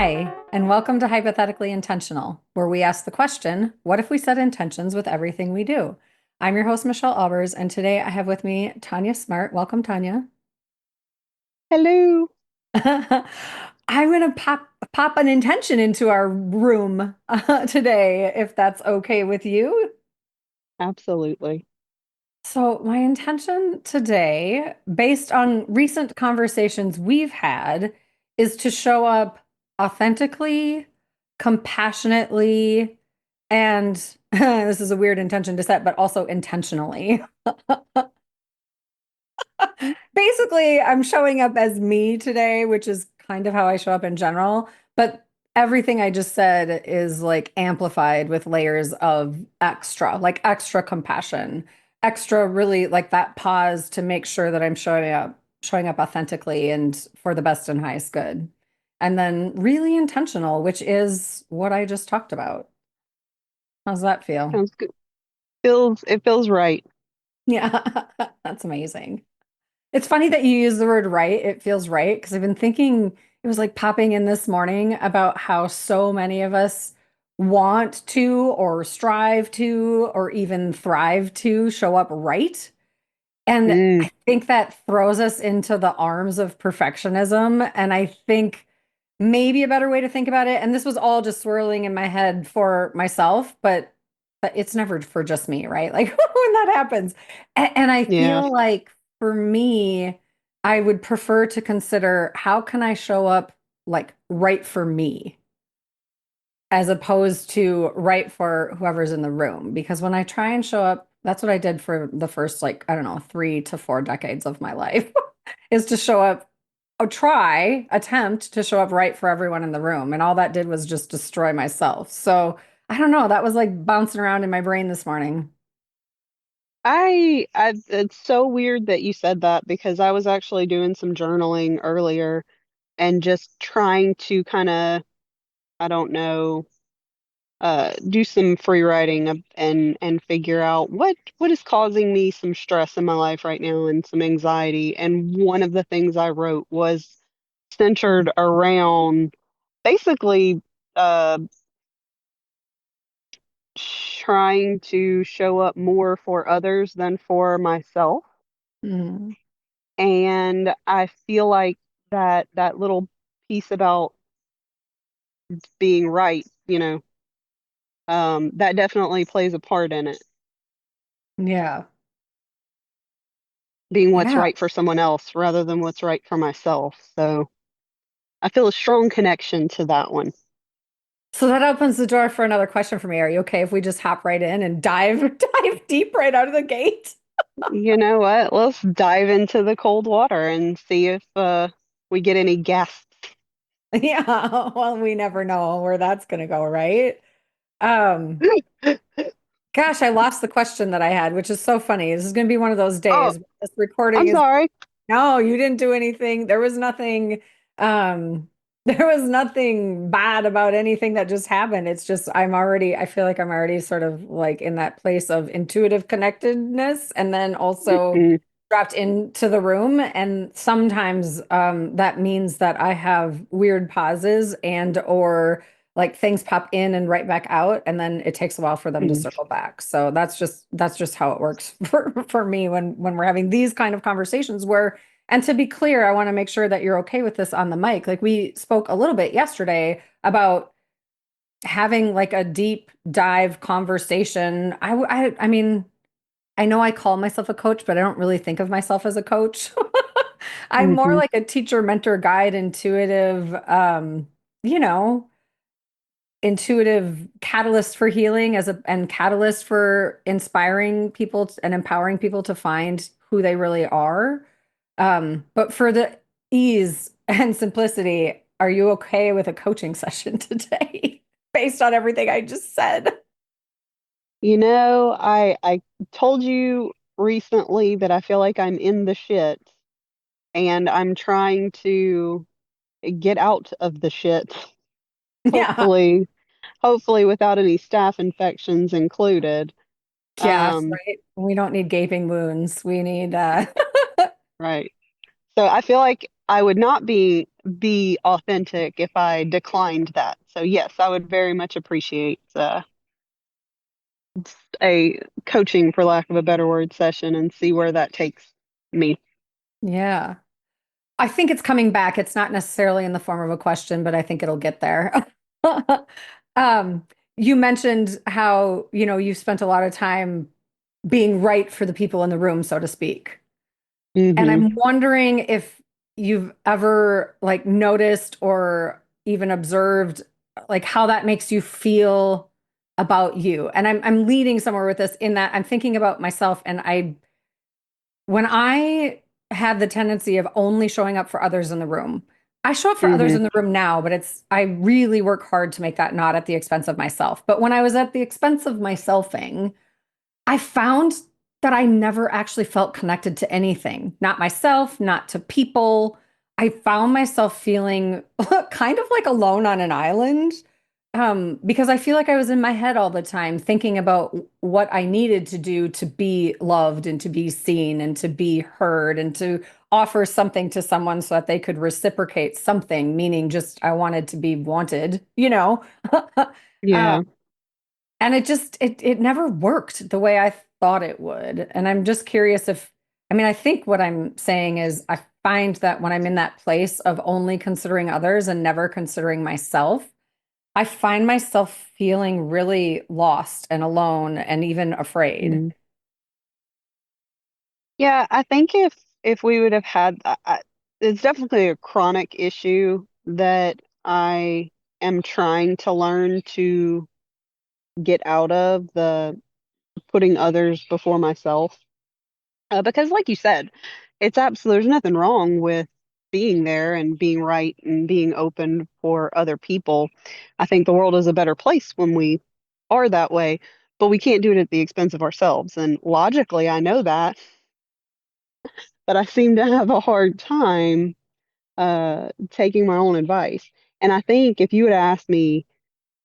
Hi, and welcome to Hypothetically Intentional, where we ask the question, what if we set intentions with everything we do? I'm your host, Michelle Albers, and today I have with me Tanya Smart. Welcome, Tanya. Hello. I'm going to pop an intention into our room today, if that's okay with you. Absolutely. So, my intention today, based on recent conversations we've had, is to show up authentically, compassionately, and this is a weird intention to set, but also intentionally. Basically, I'm showing up as me today, which is kind of how I show up in general. But everything I just said is like amplified with layers of extra, like extra compassion, extra really like that pause to make sure that I'm showing up authentically and for the best and highest good. And then really intentional, which is what I just talked about. How's that feel? Sounds good. It feels right. Yeah, that's amazing. It's funny that you use the word right. It feels right because I've been thinking it was like popping in this morning about how so many of us want to or strive to or even thrive to show up right. And Mm, I think that throws us into the arms of perfectionism. And I think maybe a better way to think about it, and this was all just swirling in my head for myself, but it's never for just me, right? Like when that happens. And I yeah. feel like for me, I would prefer to consider how can I show up like right for me as opposed to right for whoever's in the room. Because when I try and show up, that's what I did for the first, like, I don't know, 3 to 4 decades of my life, is to show up, or attempt to show up right for everyone in the room. And all that did was just destroy myself. So I don't know. That was like bouncing around in my brain this morning. I it's so weird that you said that because I was actually doing some journaling earlier and just trying to kind of, I don't know, do some free writing and figure out what is causing me some stress in my life right now and some anxiety. And one of the things I wrote was centered around basically uh trying to show up more for others than for myself. Mm. And I feel like that little piece about being right, that definitely plays a part in it, Yeah. being what's Yeah. right for someone else rather than what's right for myself. So I feel a strong connection to that one. So that opens the door for another question for me. Are you okay if we just hop right in and dive deep right out of the gate? You know what? Let's dive into the cold water and see if we get any guests. Yeah. Well, we never know where that's going to go, right? Um, Gosh, I lost the question that I had, which is so funny. This is going to be one of those Oh, days. This recording I'm is, sorry. no, you didn't do anything. There was nothing, there was nothing bad about anything that just happened. It's just, I feel like I'm already sort of like in that place of intuitive connectedness and then also Mm, dropped into the room. And sometimes, that means that I have weird pauses and or like things pop in and right back out, and then it takes a while for them to mm. circle back. So that's just how it works for me when we're having these kind of conversations where, and to be clear, I want to make sure that you're okay with this on the mic. Like we spoke a little bit yesterday about having like a deep dive conversation. I mean, I know I call myself a coach, but I don't really think of myself as a coach. I'm more Mhm. like a teacher, mentor, guide, intuitive, you know, intuitive catalyst for healing and catalyst for inspiring people and empowering people to find who they really are. But for the ease and simplicity, are you okay with a coaching session today based on everything I just said? I told you recently that I feel like I'm in the shit and I'm trying to get out of the shit. Yeah. Hopefully, hopefully without any staph infections included. Yeah, Um, right. We don't need gaping wounds. We need right. So I feel like I would not be authentic if I declined that. So yes, I would very much appreciate a coaching, for lack of a better word, session and see where that takes me. Yeah. I think it's coming back. It's not necessarily in the form of a question, but I think it'll get there. Um, you mentioned how, you spent a lot of time being right for the people in the room, so to speak. And Hmm. I'm wondering if you've ever like noticed or even observed like how that makes you feel about you. And I'm leading somewhere with this in that I'm thinking about myself and when I had the tendency of only showing up for others in the room, I show up for others Hmm. in the room now, but I really work hard to make that not at the expense of myself. But when I was at the expense of myselfing, I found that I never actually felt connected to anything, not myself, not to people. I found myself feeling kind of like alone on an island, because I feel like I was in my head all the time thinking about what I needed to do to be loved and to be seen and to be heard and to offer something to someone so that they could reciprocate something, meaning just I wanted to be wanted. Uh, Yeah. and it never worked the way I thought it would. And I'm just curious if, I mean, I think what I'm saying is I find that when I'm in that place of only considering others and never considering myself, I find myself feeling really lost and alone and even afraid. Mm. Yeah, I think if we would have had, it's definitely a chronic issue that I am trying to learn to get out of the putting others before myself. Because, like you said, there's nothing wrong with being there and being right and being open for other people. I think the world is a better place when we are that way, but we can't do it at the expense of ourselves. And logically, I know that, but I seem to have a hard time taking my own advice. And I think if you had asked me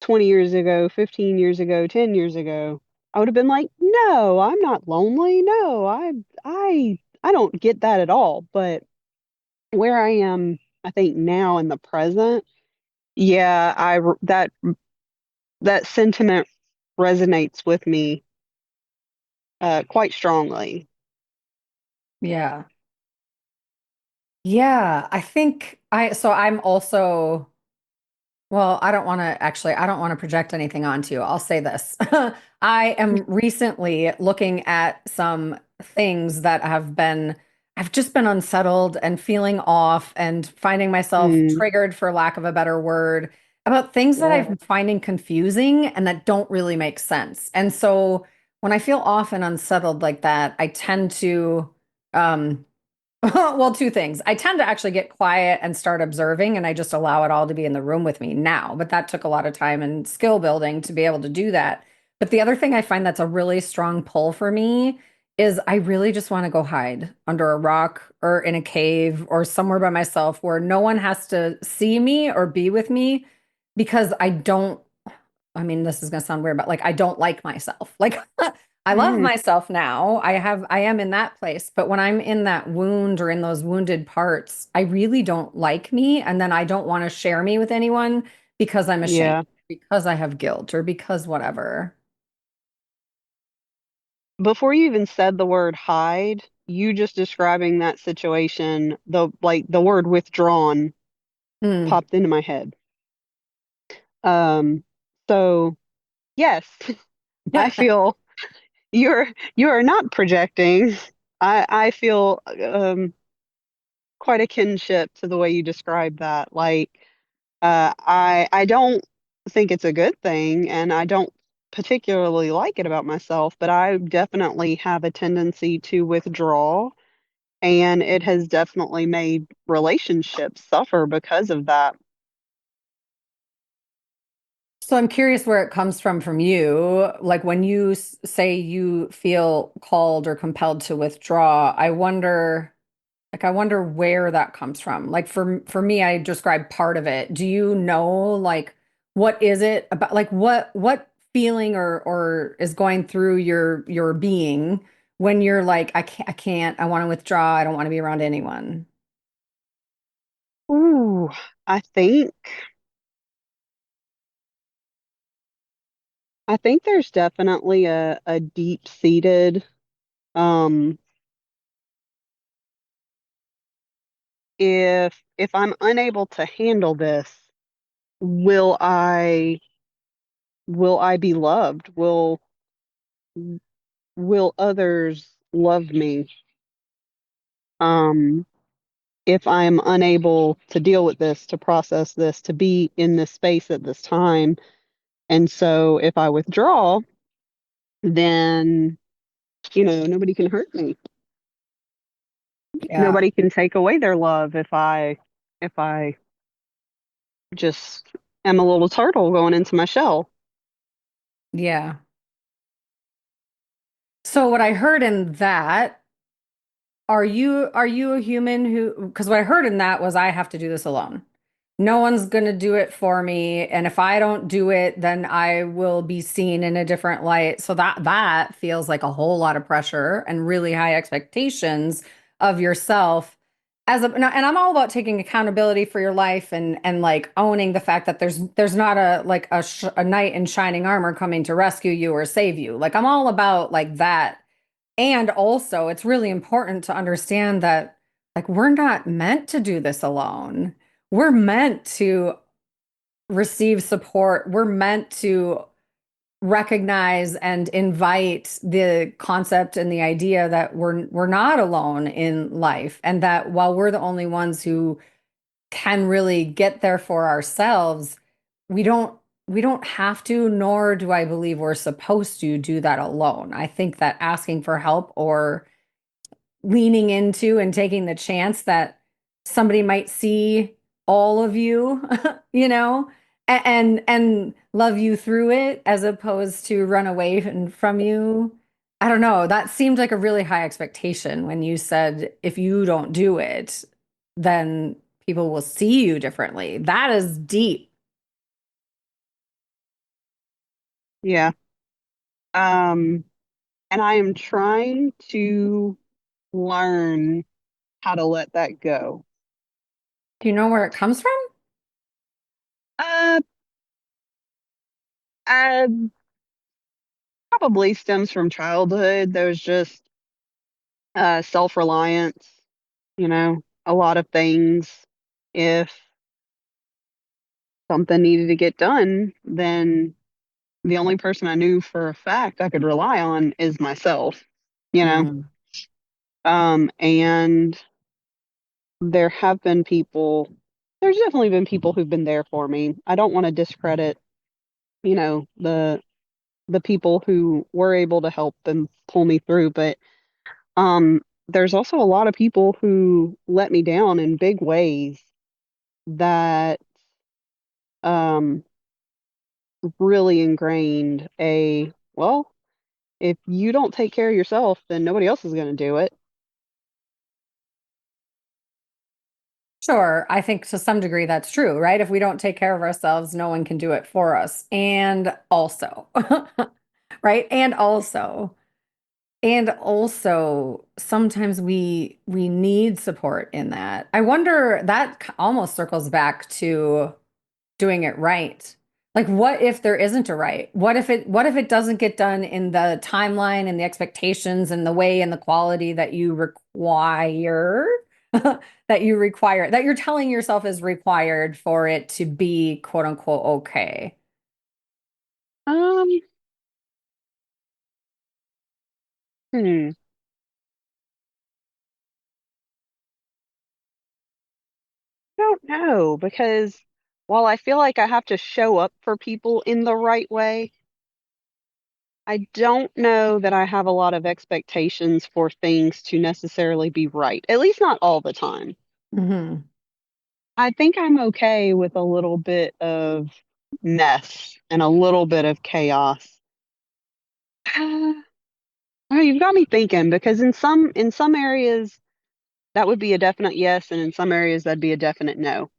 20 years ago, 15 years ago, 10 years ago, I would have been like, no, I'm not lonely. No, I don't get that at all. But where I am, I think now in the present, yeah, that sentiment resonates with me quite strongly. Yeah. Yeah. So I'm also, well, I don't want to project anything onto you. I'll say this. I am recently looking at some things that I've just been unsettled and feeling off and finding myself Mm, triggered, for lack of a better word, about things that yeah. I'm finding confusing and that don't really make sense. And so when I feel off and unsettled like that, I tend to, um, well, two things. I tend to actually get quiet and start observing, and I just allow it all to be in the room with me now. But that took a lot of time and skill building to be able to do that. But the other thing I find that's a really strong pull for me is I really just want to go hide under a rock or in a cave or somewhere by myself where no one has to see me or be with me because I mean, this is going to sound weird, but like I don't like myself. Like I love Mm, myself now. I am in that place, but when I'm in that wound or in those wounded parts, I really don't like me. And then I don't want to share me with anyone because I'm ashamed, yeah. because I have guilt or because whatever. Before you even said the word hide, you just describing that situation, the word withdrawn Hmm. popped into my head. Um, so yes, I feel you're not projecting. I feel quite a kinship to the way you describe that. Like I don't think it's a good thing, and I don't particularly like it about myself, but I definitely have a tendency to withdraw, and it has definitely made relationships suffer because of that. So I'm curious where it comes from you. Like when you say you feel called or compelled to withdraw, I wonder where that comes from. Like for me, I describe part of it. Do you know like what is it about like what feeling or is going through your being when you're like I can't I want to withdraw, I don't want to be around anyone. Ooh, I think I think there's definitely a deep-seated um if I'm unable to handle this, will I be loved? Will others love me? Um, if I'm unable to deal with this, to process this, to be in this space at this time. And so if I withdraw, then, nobody can hurt me. Yeah. Nobody can take away their love if I just am a little turtle going into my shell. Yeah. So what I heard in that, are you a human who, because what I heard in that was I have to do this alone. No one's going to do it for me, and if I don't do it, then I will be seen in a different light. So that feels like a whole lot of pressure and really high expectations of yourself and I'm all about taking accountability for your life and like owning the fact that there's not a knight in shining armor coming to rescue you or save you. Like I'm all about like that. And also, it's really important to understand that, like, we're not meant to do this alone. We're meant to receive support. We're meant to recognize and invite the concept and the idea that we're not alone in life, and that while we're the only ones who can really get there for ourselves, we don't we don't have to, nor do I believe we're supposed to do that alone. I think that asking for help or leaning into and taking the chance that somebody might see all of you, and love you through it as opposed to run away from you. I don't know. That seemed like a really high expectation when you said if you don't do it, then people will see you differently. That is deep. Yeah. Um, and I am trying to learn how to let that go. Do you know where it comes from? Uh, uh, Probably stems from childhood. There's just self-reliance, a lot of things. If something needed to get done, then the only person I knew for a fact I could rely on is myself, you know. Mm. And there have been people, there's definitely been people who've been there for me. I don't want to discredit, the people who were able to help and pull me through, but there's also a lot of people who let me down in big ways that um, really ingrained well, if you don't take care of yourself, then nobody else is going to do it. Sure, I think to some degree that's true, right? If we don't take care of ourselves, no one can do it for us. And also, right? And also, sometimes we need support in that. I wonder that almost circles back to doing it right. Like what if there isn't a right? What if it doesn't get done in the timeline and the expectations and the way and the quality that you require that you're telling yourself is required for it to be quote unquote okay. Um, hmm, I don't know because while I feel like I have to show up for people in the right way, I don't know that I have a lot of expectations for things to necessarily be right, at least not all the time. Hmm. I think I'm okay with a little bit of mess and a little bit of chaos. Oh, you've got me thinking because in some areas that would be a definite yes, and in some areas that'd be a definite no.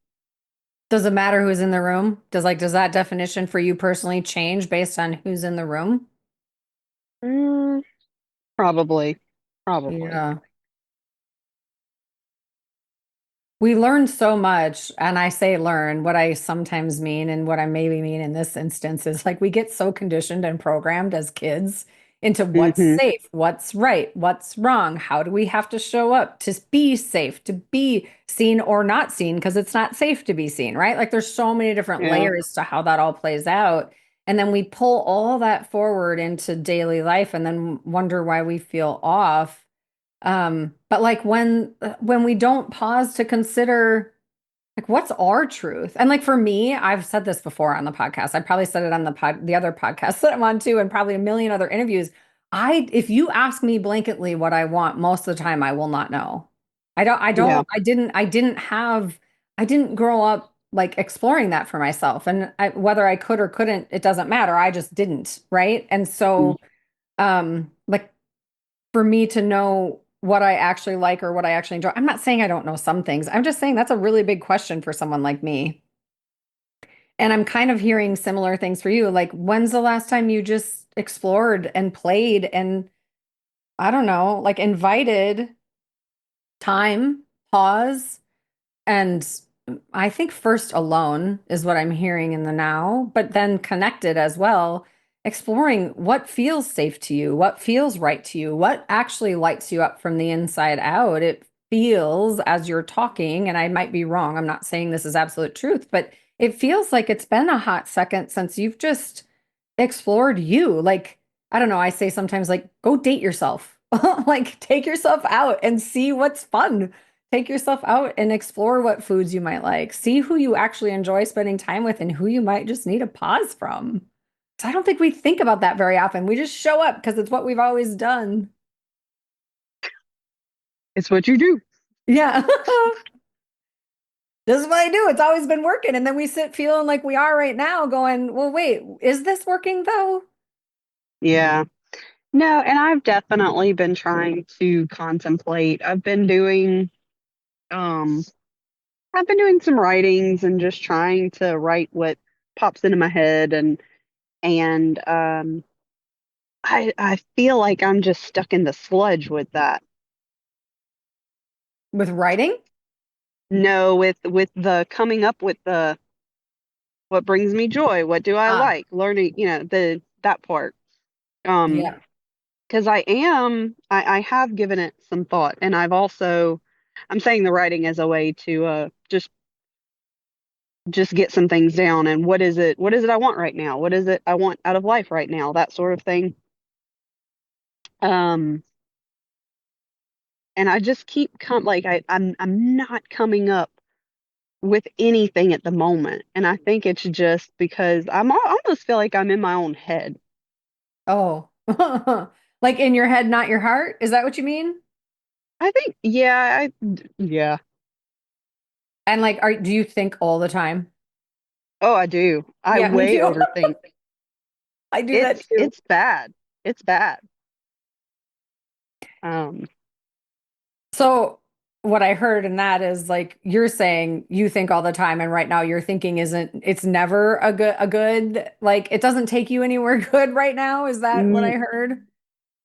Does it matter who's in the room? Does that definition for you personally change based on who's in the room? Mm, probably, probably. Yeah. We learn so much, and I say learn, what I sometimes mean and what I maybe mean in this instance is like we get so conditioned and programmed as kids into what's Hmm. safe, what's right, what's wrong, how do we have to show up to be safe, to be seen or not seen, because it's not safe to be seen, right? Like there's so many different Yeah. layers to how that all plays out. And then we pull all that forward into daily life and then wonder why we feel off. But like when we don't pause to consider like what's our truth? And like for me, I've said this before on the podcast. I probably said it on the other podcasts that I'm on too, and probably a million other interviews. If you ask me blanketly what I want, most of the time I will not know. Yeah. I didn't grow up like exploring that for myself. And whether I could or couldn't, it doesn't matter. I just didn't, right? And so like for me to know what I actually like or what I actually enjoy. I'm not saying I don't know some things. I'm just saying that's a really big question for someone like me. And I'm kind of hearing similar things for you. Like, when's the last time you just explored and played and I don't know, like invited time, pause, and I think first alone is what I'm hearing in the now, but then connected as well, exploring what feels safe to you, what feels right to you, what actually lights you up from the inside out. It feels as you're talking, and I might be wrong, I'm not saying this is absolute truth, but it feels like it's been a hot second since you've just explored you. Like, I don't know, I say sometimes, like, go date yourself. Like, take yourself out and see what's fun. Take yourself out and explore what foods you might like. See who you actually enjoy spending time with and who you might just need a pause from. So I don't think we think about that very often. We just show up because it's what we've always done. It's what you do. Yeah. This is what I do. It's always been working. And then we sit feeling like we are right now, going, well, wait, is this working though? Yeah. No, and I've definitely been trying to contemplate. Um I've been doing some writings and just trying to write what pops into my head, and I feel like I'm just stuck in the sludge with that. With writing? No, with the coming up with the what brings me joy, what do I Ah, like, learning, the that part. Um, yeah. because I have given it some thought, and I'm saying the writing as a way to just get some things down, and what is it I want right now? What is it I want out of life right now? That sort of thing. Um, and I just keep like I'm not coming up with anything at the moment. And I think it's just because I almost feel like I'm in my own head. Oh, like in your head, not your heart? Is that what you mean? I think, yeah, yeah. And like, do you think all the time? Oh, I do. I Yeah, me way too. overthink. I do that It's too. bad. It's bad. Um, So what I heard in that is like you're saying you think all the time, and right now your thinking isn't, it's never a good, like it doesn't take you anywhere good right now. Is that what n I heard?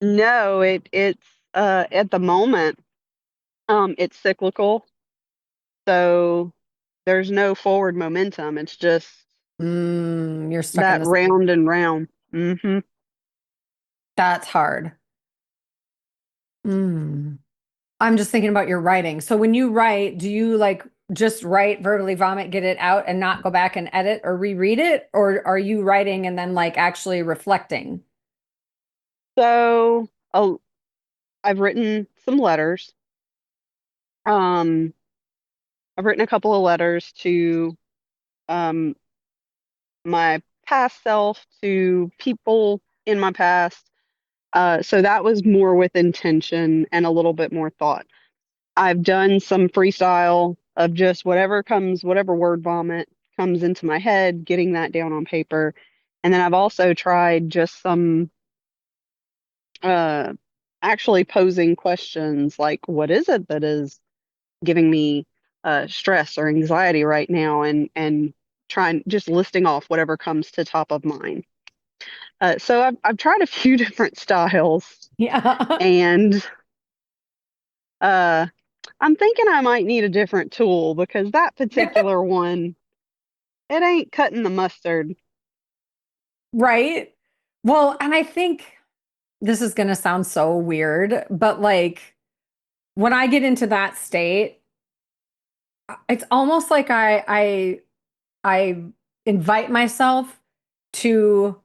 no, it's at the moment, it's cyclical. So there's no forward momentum. It's just You're stuck in that the same. round and round. Hmm. That's hard. Mm. I'm just thinking about your writing. So when you write, do you like just write, verbally vomit, get it out and not go back and edit or reread it? Or are you writing and then like actually reflecting? So I've written some letters. Um, I've written a couple of letters to um, my past self, to people in my past. So that was more with intention and a little bit more thought. I've done some freestyle of just whatever word vomit comes into my head, getting that down on paper. And then I've also tried just some uh, actually posing questions like, what is it that is giving me stress or anxiety right now, and trying just listing off whatever comes to top of mind. So I've tried a few different styles, Yeah. and uh, I'm thinking I might need a different tool because that particular one, it ain't cutting the mustard. Right? Well, and I think this is going to sound so weird, but like when I get into that state, it's almost like I invite myself to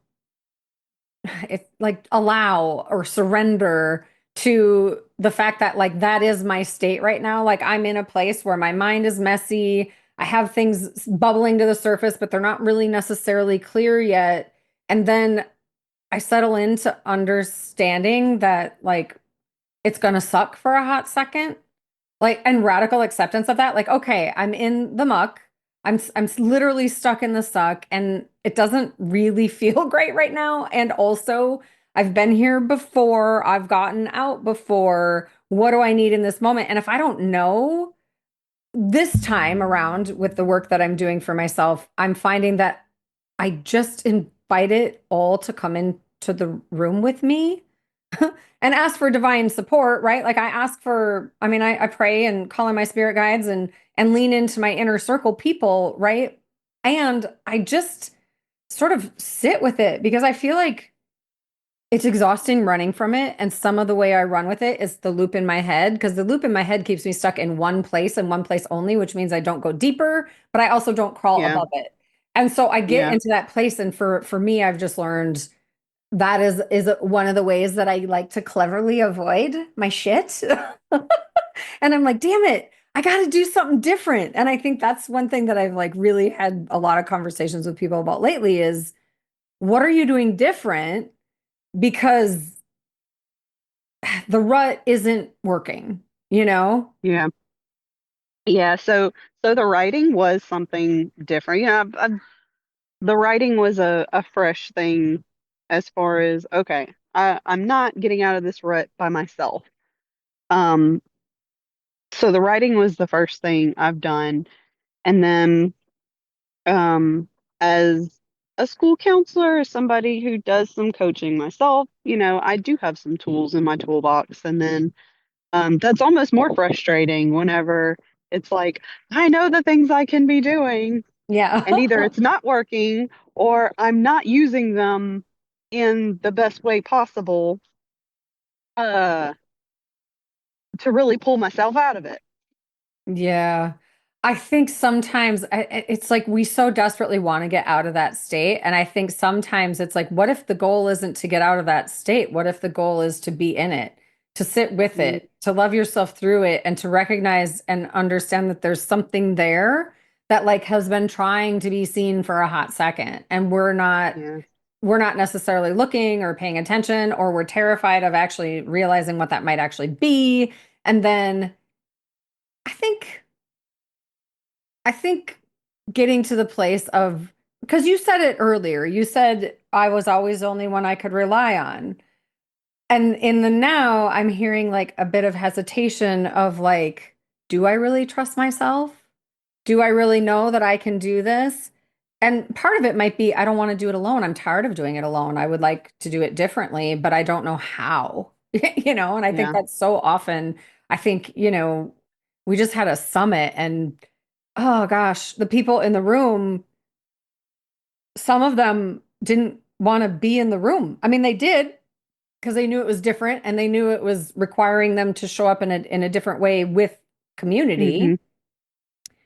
it's like allow or surrender to the fact that like that is my state right now. Like I'm in a place where my mind is messy. I have things bubbling to the surface, but they're not really necessarily clear yet. And then I settle into understanding that like it's gonna suck for a hot second, like and radical acceptance of that. Like, okay, I'm in the muck. I'm literally stuck in the suck, and it doesn't really feel great right now. And also, I've been here before. I've gotten out before. What do I need in this moment? And if I don't know this time around with the work that I'm doing for myself, I'm finding that I just invite it all to come into the room with me and ask for divine support, right? Like I ask for, I mean, I pray and call in my spirit guides and lean into my inner circle people, right? And I just sort of sit with it because I feel like it's exhausting running from it. And some of the way I run with it is the loop in my head, because the loop in my head keeps me stuck in one place and one place only, which means I don't go deeper, but I also don't crawl Yeah, above it. And so I get yeah, into that place. And for me, I've just learned that is one of the ways that I like to cleverly avoid my shit. And I'm like, damn it, I got to do something different. And I think that's one thing that I've like really had a lot of conversations with people about lately is what are you doing different? Because the rut isn't working, you know? yeah, yeah. So the writing was something different. The writing was a fresh thing as far as okay, I'm not getting out of this rut by myself. Um, so the writing was the first thing I've done, and then um, as a school counselor, as somebody who does some coaching myself, I do have some tools in my toolbox, and then that's almost more frustrating whenever it's like I know the things I can be doing, Yeah. and either it's not working or I'm not using them in the best way possible uh, to really pull myself out of it. Yeah. I think sometimes it's like we so desperately want to get out of that state. And I think sometimes it's like, what if the goal isn't to get out of that state? What if the goal is to be in it, to sit with Mm, it, to love yourself through it, and to recognize and understand that there's something there that like has been trying to be seen for a hot second. And yeah, we're not necessarily looking or paying attention, or we're terrified of actually realizing what that might actually be. And then I think I think getting to the place of, because you said it earlier, you said I was always the only one I could rely on. And in the now, I'm hearing like a bit of hesitation of like, do I really trust myself? Do I really know that I can do this? And part of it might be I don't want to do it alone. I'm tired of doing it alone. I would like to do it differently, but I don't know how. And I think yeah, that's so often, I think, we just had a summit and oh gosh, the people in the room, some of them didn't want to be in the room. I mean, they did because they knew it was different and they knew it was requiring them to show up in a different way with community. hmm,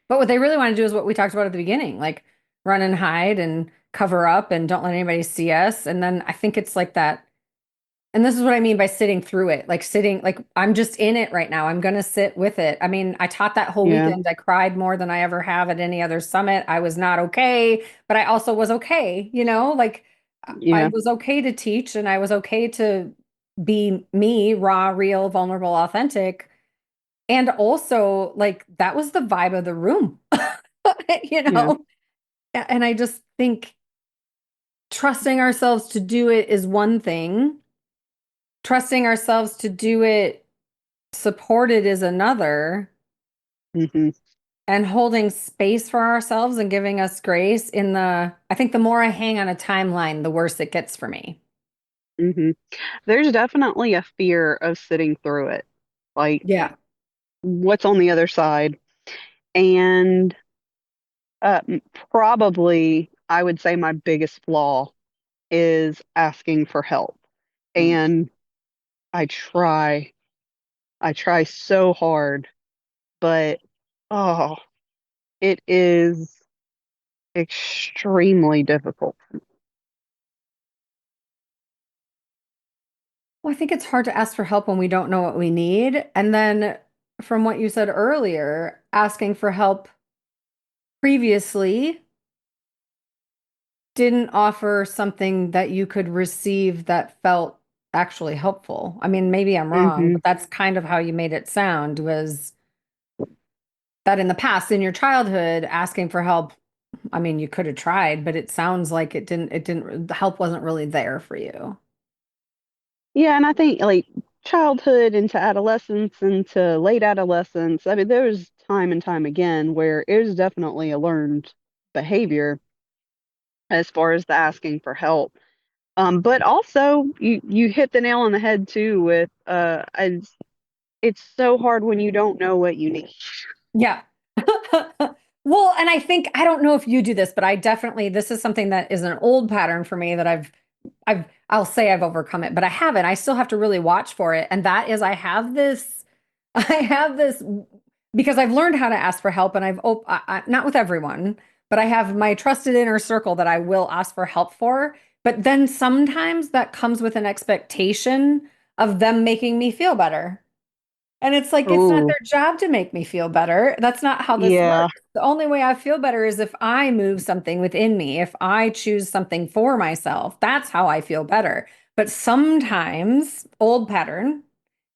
But what they really want to do is what we talked about at the beginning, like run and hide and cover up and don't let anybody see us. And then I think it's like that. And this is what I mean by sitting through it, like sitting, like I'm just in it right now. I'm going to sit with it. I mean, I taught that whole yeah, weekend. I cried more than I ever have at any other summit. I was not okay, but I also was okay, like I yeah, was okay to teach and I was okay to be me, raw, real, vulnerable, authentic. And also, like, that was the vibe of the room, you yeah, know? And I just think trusting ourselves to do it is one thing. Trusting ourselves to do it supported is another. hmm, And holding space for ourselves and giving us grace I think the more I hang on a timeline, the worse it gets for me. hmm. There's definitely a fear of sitting through it. Like, Yeah. what's on the other side. And uh, probably I would say my biggest flaw is asking for help. Mm. And I try, I try so hard, but oh, it is extremely difficult. Well, I think it's hard to ask for help when we don't know what we need. And then from what you said earlier, asking for help previously didn't offer something that you could receive that felt actually helpful. I mean, maybe I'm wrong, Hmm. but that's kind of how you made it sound was that in the past, in your childhood, asking for help, I mean, you could have tried, but it sounds like the help wasn't really there for you. Yeah, and I think like childhood into adolescence into late adolescence, I mean, there was time and time again where it was definitely a learned behavior as far as the asking for help. But also you hit the nail on the head too with it's so hard when you don't know what you need. Yeah. Well, and I think I don't know if you do this, but I definitely this is something that is an old pattern for me that I'll say I've overcome it, but I haven't. I still have to really watch for it. And that is I have this because I've learned how to ask for help and not with everyone, but I have my trusted inner circle that I will ask for help for. But then sometimes that comes with an expectation of them making me feel better. And it's like, it's not Oh, their job to make me feel better. That's not how this yeah. works. The only way I feel better is if I move something within me, if I choose something for myself. That's how I feel better. But sometimes, old pattern,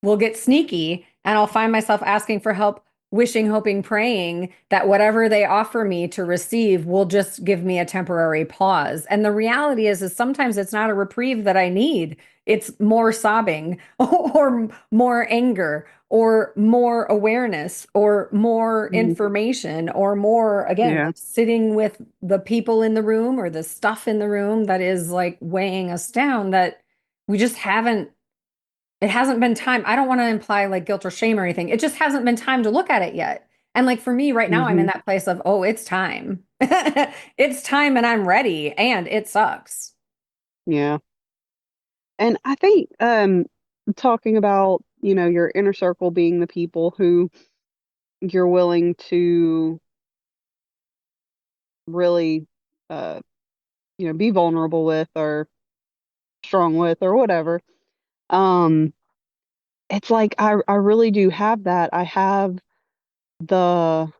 will get sneaky and I'll find myself asking for help, wishing, hoping, praying that whatever they offer me to receive will just give me a temporary pause. And the reality is sometimes it's not a reprieve that I need. It's more sobbing or more anger or more awareness or more Mhm. information or more, again, Yeah. like sitting with the people in the room or the stuff in the room that is like weighing us down that we just haven't it hasn't been time. I don't want to imply like guilt or shame or anything. It just hasn't been time to look at it yet. And like for me right now, I'm in Hmm. that place of, oh, it's time. It's time and I'm ready and it sucks. Yeah. And I think talking about, your inner circle being the people who you're willing to really uh be vulnerable with or strong with or whatever. Um it's like I really do have that. I have the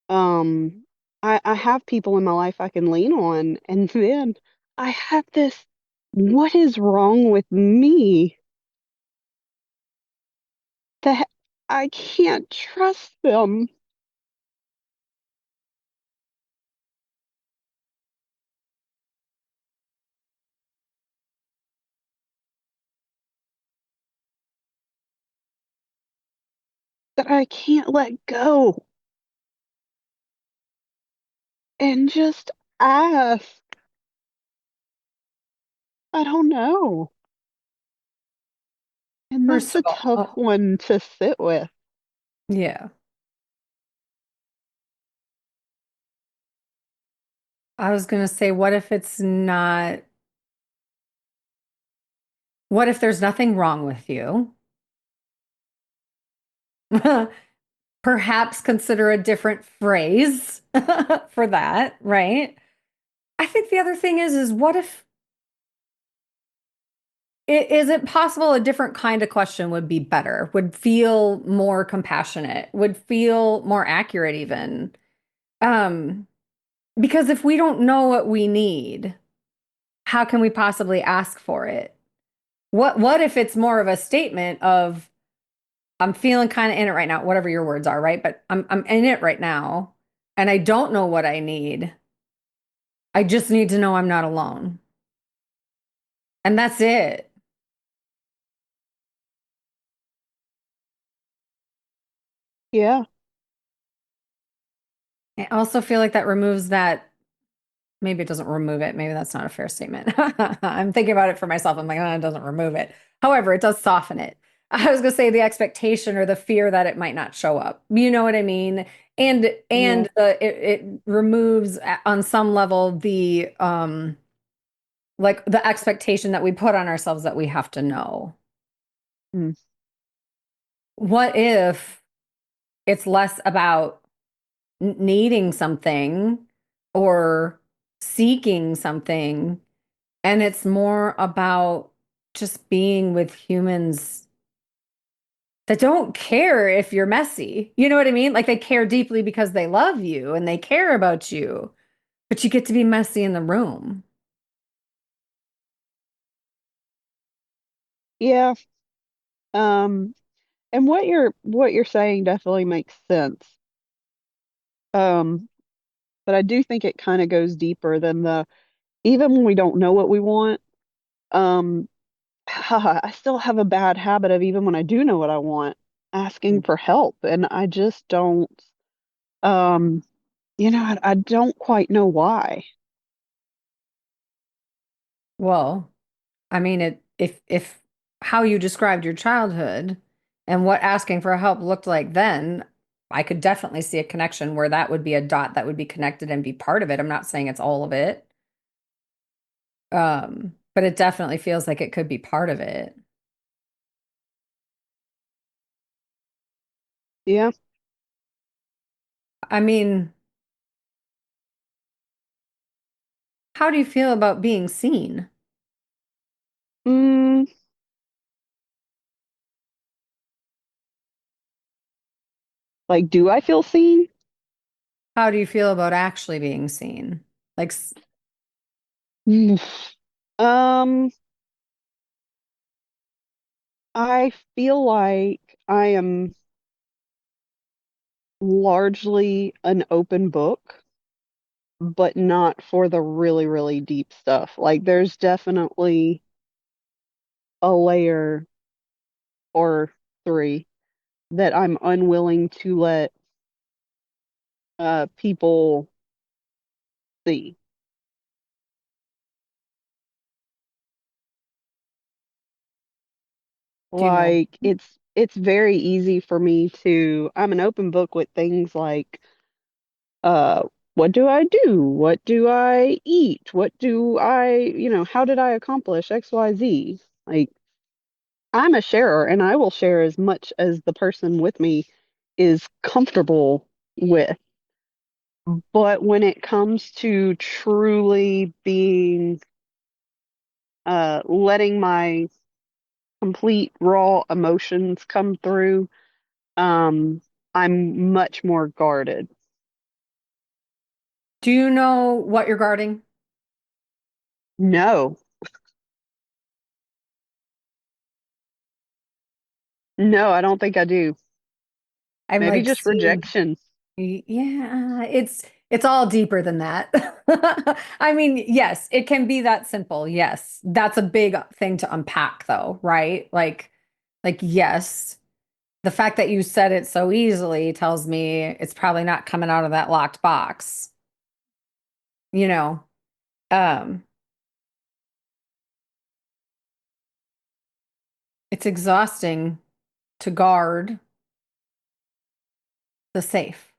um I have people in my life I can lean on, and then I have this, what is wrong with me that I can't trust them, that I can't let go and just ask. I don't know. And First that's of a all, tough oh, one to sit with. yeah. I was going to say, what if there's nothing wrong with you? Perhaps consider a different phrase for that, right? I think the other thing is what if is it possible a different kind of question would be better, would feel more compassionate, would feel more accurate even? Um, because if we don't know what we need, how can we possibly ask for it? What if it's more of a statement of I'm feeling kind of in it right now, whatever your words are, right? But I'm in it right now and I don't know what I need. I just need to know I'm not alone. And that's it. Yeah. I also feel like that removes that. Maybe it doesn't remove it. Maybe that's not a fair statement. I'm thinking about it for myself. I'm like, oh, it doesn't remove it. However, it does soften it. I was gonna say the expectation or the fear that it might not show up. You know what I mean? Yeah. It removes on some level the like the expectation that we put on ourselves that we have to know. Mm. What if it's less about needing something or seeking something, and it's more about just being with humans that don't care if you're messy. You know what I mean? Like they care deeply because they love you and they care about you, but you get to be messy in the room. Yeah. Um, and what you're saying definitely makes sense. Um, but I do think it kind of goes deeper than the even when we don't know what we want. Um, I still have a bad habit of even when I do know what I want, asking for help, and I just don't. Um, I don't quite know why. Well, I mean, if how you described your childhood and what asking for help looked like then, I could definitely see a connection where that would be a dot that would be connected and be part of it. I'm not saying it's all of it. But it definitely feels like it could be part of it. Yeah. I mean, how do you feel about being seen? Mm, like, do I feel seen? How do you feel about actually being seen? Like, Mm. Um, I feel like I am largely an open book, but not for the really, really deep stuff. Like, there's definitely a layer or three that I'm unwilling to let people see. do you know? Like it's very easy for me to I'm an open book with things like uh what do I do? What do I eat? What do how did I accomplish XYZ? Like I'm a sharer and I will share as much as the person with me is comfortable with. But when it comes to truly being letting my complete raw emotions come through, I'm much more guarded. Do you know what you're guarding? No, no, I don't think I do. I'm Maybe like just seeing, rejection. yeah, it's all deeper than that. I mean, yes, it can be that simple. Yes. That's a big thing to unpack though, right? Like yes. The fact that you said it so easily tells me it's probably not coming out of that locked box, you know. Um, it's exhausting to guard the safe.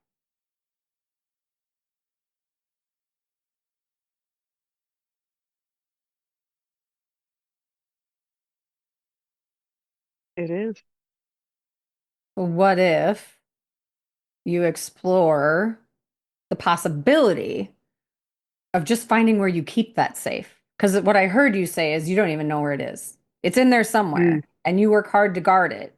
It is. What if you explore the possibility of just finding where you keep that safe? Because what I heard you say is you don't even know where it is. It's in there Mm. somewhere, and you work hard to guard it,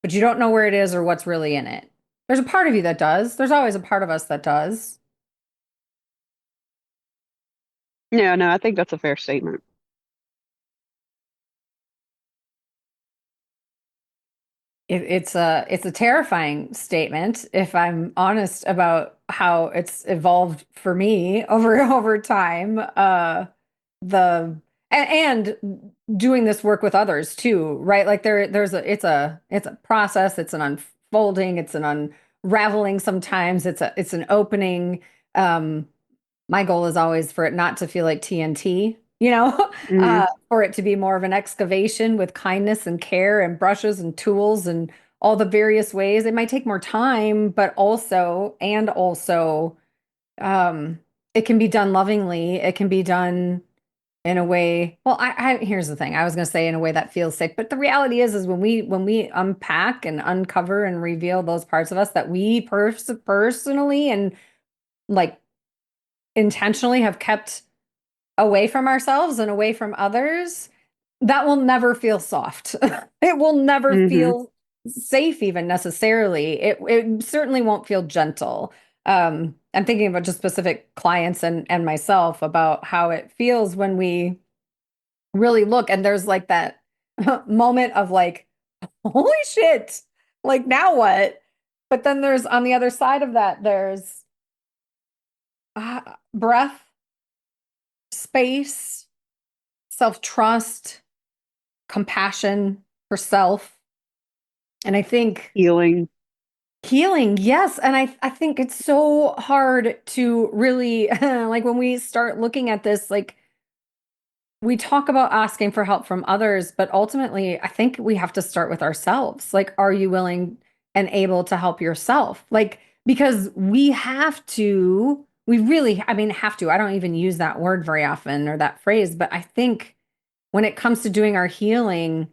but you don't know where it is or what's really in it. There's a part of you that does. There's always a part of us that does. Yeah, no, I think that's a fair statement. It's a terrifying statement if I'm honest about how it's evolved for me over time. The and doing this work with others too, right? Like there's a it's a process, it's an unfolding, it's an unraveling sometimes, it's an opening. My goal is always for it not to feel like TNT. Hmm. for it to be more of an excavation with kindness and care and brushes and tools and all the various ways. It might take more time, but also, um, it can be done lovingly. It can be done in a way. Well, here's the thing. I was going to say in a way that feels safe, but the reality is when we unpack and uncover and reveal those parts of us that we personally and like intentionally have kept away from ourselves and away from others, that will never feel soft. It will never Hmm. feel safe even necessarily. It certainly won't feel gentle. I'm thinking about just specific clients and myself about how it feels when we really look and there's like that moment of like, holy shit, like now what? But then there's on the other side of that, there's breath, space, self-trust, compassion for self. And I think Healing. healing, yes. And I think it's so hard to really like when we start looking at this, like we talk about asking for help from others, but ultimately, I think we have to start with ourselves. Like, are you willing and able to help yourself? Like, because we really, I mean, have to. I don't even use that word very often or that phrase, but I think when it comes to doing our healing,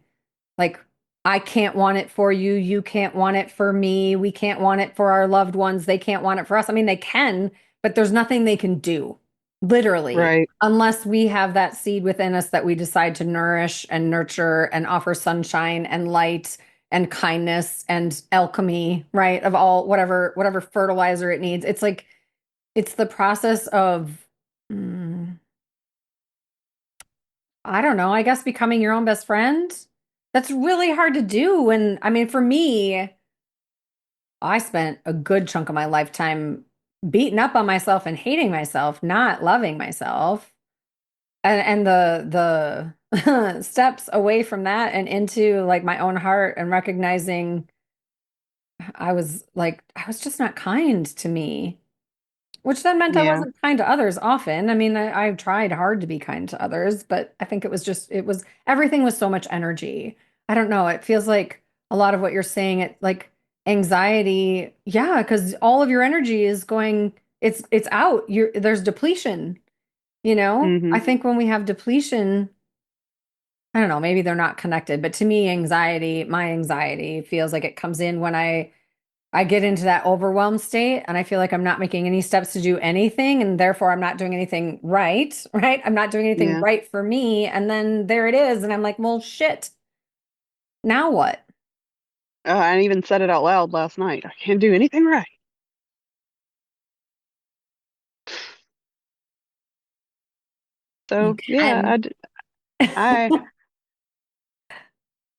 like, I can't want it for you. You can't want it for me. We can't want it for our loved ones. They can't want it for us. I mean, they can, but there's nothing they can do, literally, Right. unless we have that seed within us that we decide to nourish and nurture and offer sunshine and light and kindness and alchemy, right? Of all whatever fertilizer it needs. It's like it's the process of mm, I don't know, I guess becoming your own best friend. That's really hard to do. And I mean, for me, I spent a good chunk of my lifetime beating up on myself and hating myself, not loving myself. And the steps away from that and into like my own heart and recognizing I was just not kind to me. Which then meant I Yeah. wasn't kind to others often. I mean, I've tried hard to be kind to others, but I think everything was so much energy. I don't know. It feels like a lot of what you're saying, it like anxiety. Yeah, because all of your energy is going, it's out. There's depletion, you know? Hmm. I think when we have depletion, I don't know, maybe they're not connected, but to me, my anxiety feels like it comes in when I get into that overwhelmed state and I feel like I'm not making any steps to do anything and therefore I'm not doing anything right, right? I'm not doing anything Yeah. right for me. And then there it is. And I'm like, well, shit. Now what? I even said it out loud last night. I can't do anything right. You So yeah, can. I,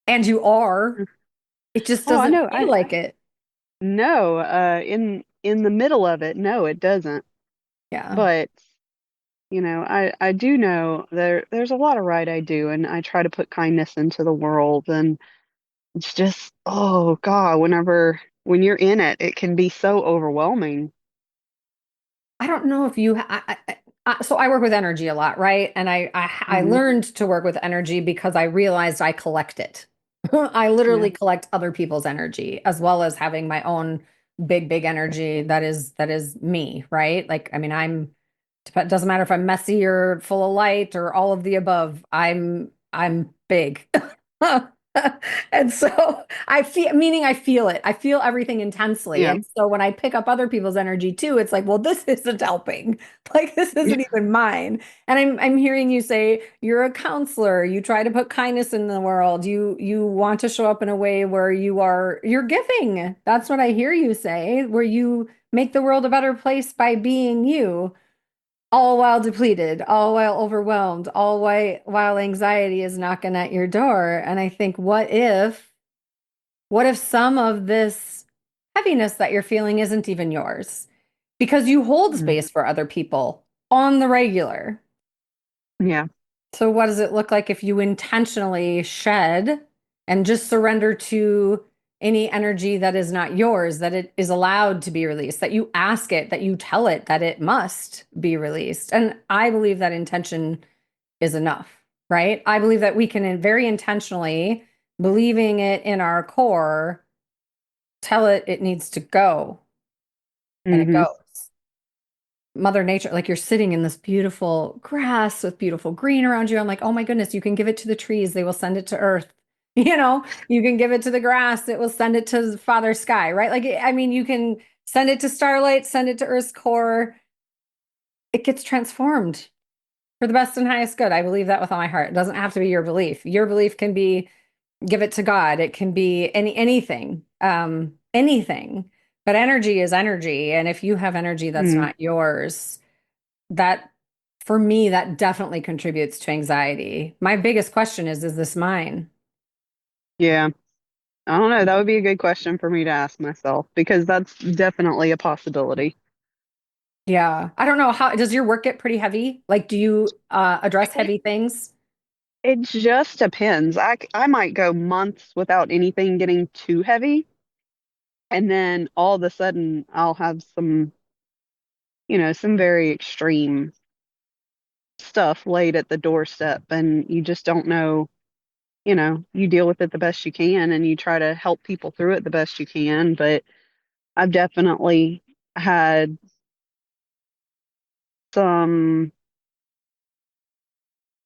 And you are. It just oh, I doesn't know. feel like it. No, in the middle of it, no, it doesn't. Yeah. But I do know there's a lot of right I do, and I try to put kindness into the world, and it's just, oh God, when you're in it, it can be so overwhelming. I don't know if you, so I work with energy a lot, right? And I Hmm. learned to work with energy because I realized I collect it. I Yeah. literally collect other people's energy as well as having my own big energy that is me, right? Like, I mean, it doesn't matter if I'm messy or full of light or all of the above. I'm big. And so I feel it. I feel everything intensely. Yeah. And so when I pick up other people's energy too, it's like, well, this isn't helping. Like this isn't even mine. And I'm hearing you say you're a counselor. You try to put kindness in the world. You want to show up in a way where you're giving. That's what I hear you say, where you make the world a better place by being you all while depleted, all while overwhelmed, all while anxiety is knocking at your door. And I think, what if some of this heaviness that you're feeling isn't even yours? Because you hold Mhm. space for other people on the regular. Yeah. So what does it look like if you intentionally shed and just surrender to any energy that is not yours, that it is allowed to be released, that you ask it, that you tell it that it must be released? And I believe that intention is enough, right? I believe that we can very intentionally, believing it in our core, tell it it needs to go, and it Hmm. goes. Mother Nature, like you're sitting in this beautiful grass with beautiful green around you. I'm like, oh my goodness, you can give it to the trees, they will send it to earth. You can give it to the grass, it will send it to Father Sky, right? Like, I mean, you can send it to starlight, send it to Earth's core. It gets transformed for the best and highest good. I believe that with all my heart. It doesn't have to be your belief. Your belief can be give it to God. It can be anything, anything. But energy is energy, and if you have energy that's Mm. not yours, that for me, that definitely contributes to anxiety. My biggest question is this mine? Yeah. I don't know. That would be a good question for me to ask myself because that's definitely a possibility. Yeah. I don't know how does your work get pretty heavy? Like, do you address It heavy things? it just depends. I might go months without anything getting too heavy, and then all of a sudden I'll have some very extreme stuff laid at the doorstep, and you just don't know. You deal with it the best you can, and you try to help people through it the best you can. But I've definitely had some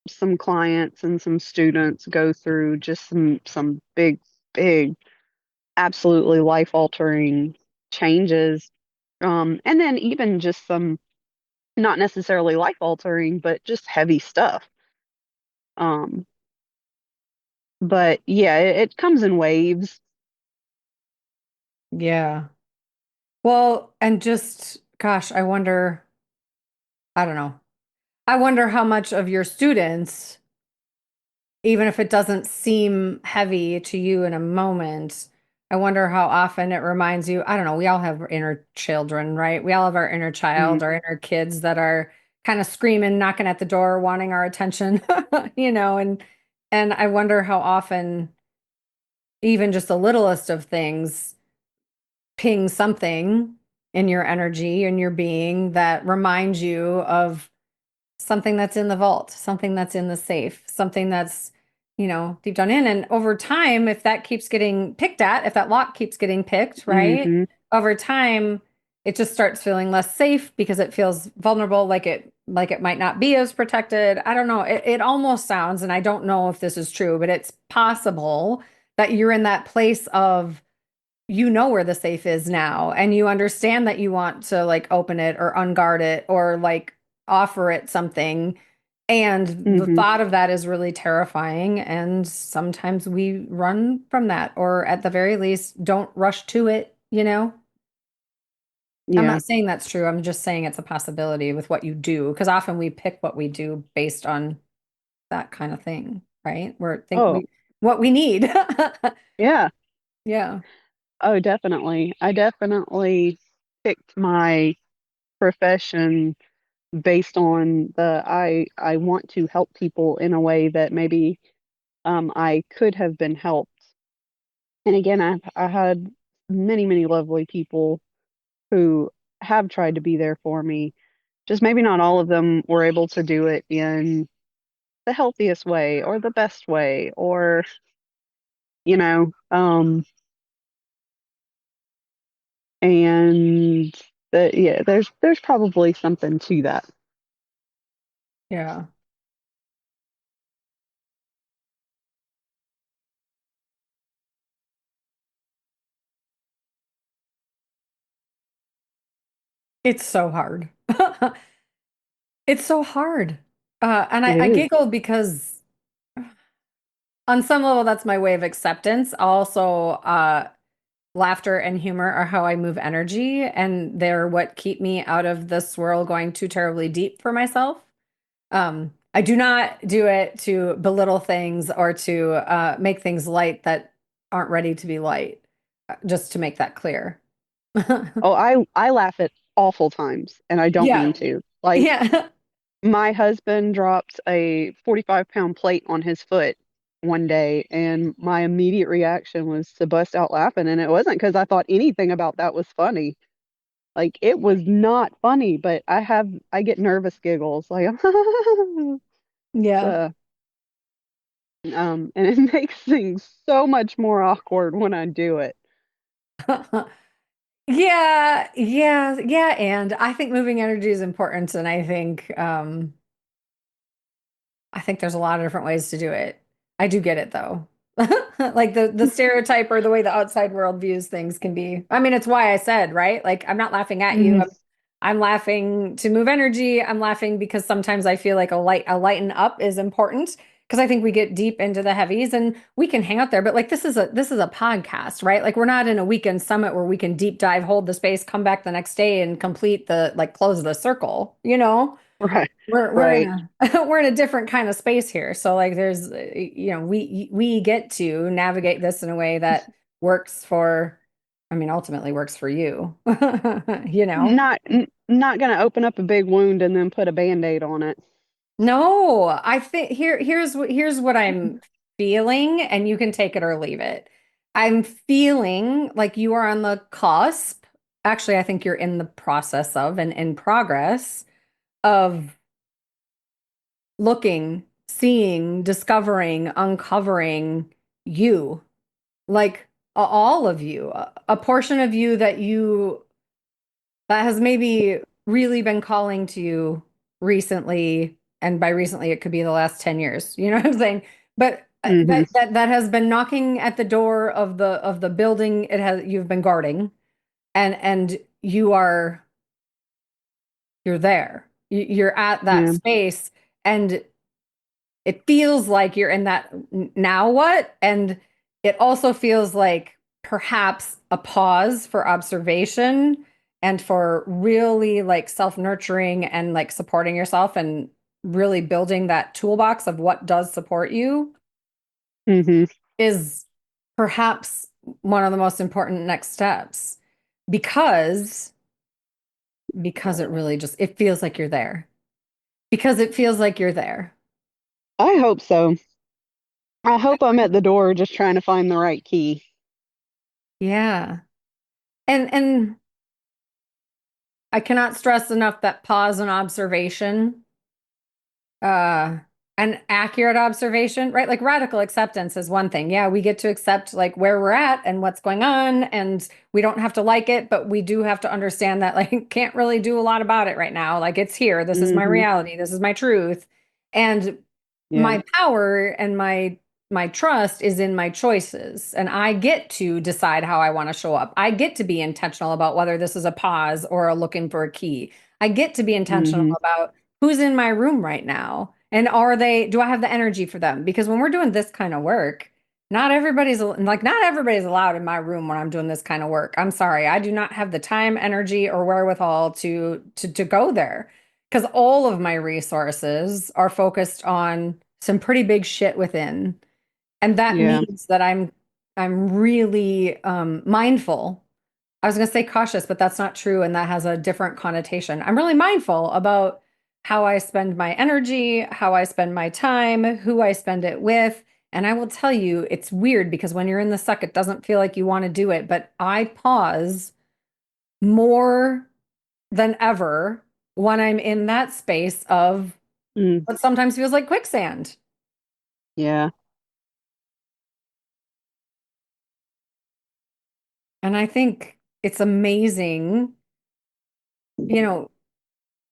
some clients and some students go through just some big absolutely life altering changes, and then even just some not necessarily life altering but just heavy stuff, um but yeah, it comes in waves. Yeah. Well, and just gosh, I don't know. I wonder how much of your students, even if it doesn't seem heavy to you in a moment, I wonder how often it reminds you. I don't know. We all have inner children, right? We all have our inner child, Mm, our inner kids that are kind of screaming, knocking at the door, wanting our attention, and I wonder how often even just the littlest of things ping something in your energy and your being that reminds you of something that's in the vault, something that's in the safe, something that's, deep down in. And over time, if that keeps getting picked at, if that lock keeps getting picked, right? hmm. Over time, it just starts feeling less safe because it feels vulnerable, like it might not be as protected. I don't know. It almost sounds, and I don't know if this is true, but it's possible that you're in that place of where the safe is now and you understand that you want to like open it or unguard it or like offer it something and the Hmm. thought of that is really terrifying and sometimes we run from that or at the very least don't rush to it. I'm Yeah. not saying that's true. I'm just saying it's a possibility with what you do because often we pick what we do based on that kind of thing, right? Where think Oh, we what we need. yeah. Yeah. Oh, definitely. I definitely picked my profession based on I want to help people in a way that maybe I could have been helped. And again, I had many lovely people who have tried to be there for me. Just maybe not all of them were able to do it in the healthiest way or the best way or you know um and yeah, there's probably something to that. Yeah. It's so hard. It's so hard. And It I is. giggle because on some level, that's my way of acceptance. Also, laughter and humor are how I move energy, and they're what keep me out of the swirl going too terribly deep for myself. I do not do it to belittle things or to make things light that aren't ready to be light, just to make that clear. Oh, I laugh at awful times and I don't mean Yeah. to. Like, Yeah. my husband dropped a 45-pound plate on his foot one day, and my immediate reaction was to bust out laughing. And it wasn't because I thought anything about that was funny. Like, it was not funny, but I get nervous giggles. Like, Yeah. So, and it makes things so much more awkward when I do it. Yeah, yeah, yeah. And I think moving energy is important. And I think there's a lot of different ways to do it. I do get it though. Like the stereotype or the way the outside world views things can be. I mean, it's why I said, right? Like I'm not laughing at you. Hmm. I'm laughing to move energy. I'm laughing because sometimes I feel like a lighten up is important because I think we get deep into the heavies and we can hang out there. But like this is a podcast, right? Like we're not in a weekend summit where we can deep dive, hold the space, come back the next day and complete the like close the circle, you know? Right, We're in right. a we're in a different kind of space here. So like there's we get to navigate this in a way that works for I mean ultimately works for you. You know? Not gonna open up a big wound and then put a Band-Aid on it. No, I think here's what I'm feeling and you can take it or leave it. I'm feeling like you are on the cusp. Actually, I think you're in the process of and in progress of looking, seeing, discovering, uncovering you, like all of you, a portion of you that has maybe really been calling to you recently, and by recently it could be the last 10 years. You know what I'm saying? But Hmm. that has been knocking at the door of the building it has you've been guarding and you're there. You're at that Yeah. space and it feels like you're in that now what? And it also feels like perhaps a pause for observation and for really like self-nurturing and like supporting yourself and really building that toolbox of what does support you Hmm. is perhaps one of the most important next steps because it really just it feels like you're there. Because it feels like you're there. I hope so. I hope I'm at the door just trying to find the right key. Yeah. And I cannot stress enough that pause and observation, uh, an accurate observation, right? Like radical acceptance is one thing. Yeah, we get to accept like where we're at and what's going on, and we don't have to like it, but we do have to understand that like can't really do a lot about it right now. Like it's here. This is my Hmm. reality. This is my truth. And Yeah. my power and my trust is in my choices and I get to decide how I want to show up. I get to be intentional about whether this is a pause or a looking for a key. I get to be intentional Hmm. about who's in my room right now and do I have the energy for them? Because when we're doing this kind of work, not everybody's allowed in my room when I'm doing this kind of work. I'm sorry. I do not have the time, energy, or wherewithal to go there because all of my resources are focused on some pretty big shit within. And that Yeah. means that I'm really mindful. I was going to say cautious, but that's not true. And that has a different connotation. I'm really mindful about how I spend my energy, how I spend my time, who I spend it with. And I will tell you, it's weird because when you're in the suck, it doesn't feel like you want to do it. But I pause more than ever when I'm in that space of Mm. what sometimes feels like quicksand. Yeah. And I think it's amazing, you know,